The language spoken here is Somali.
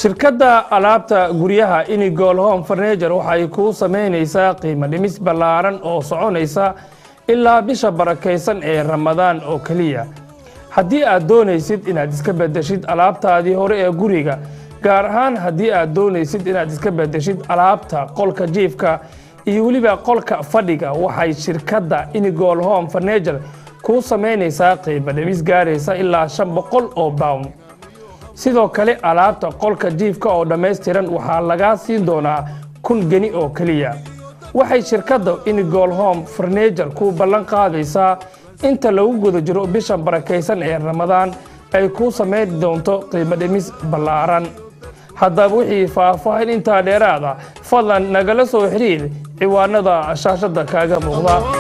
shirkadda alaabta guryaha Inigol Home Furniture waxay ku sameynaysaa qiimo dhimis ballaaran oo soconaysa ilaa bisha barakeysan ee Ramadaan oo kaliya. haddii aad doonaysid inaad iska bedeshid alaabtaadii hore ee guriga, gaar ahaan haddii aad doonaysid inaad iska bedeshid alaabta qolka jiifka iyo weliba qolka fadhiga, waxay shirkadda Inigol Home Furniture ku sameynaysaa qiimo dhimis gaaraysa ilaa 500 oo pound. sidoo kale alaabta qolka jiifka oo dhameystiran waxaa laga siin doonaa 1,000 geni oo kaliya. waxay shirkadda Inigol Home Furniture ku ballan qaadaysaa inta lagu guda jiro bisha barakeysan ee Ramadaan ay ku sameyn doonto qiimo dhimis ballaaran. haddaba wixii faahfaahin intaa dheeraada fadlan nagala soo xiriir ciwaanada shaashada kaaga muuqda.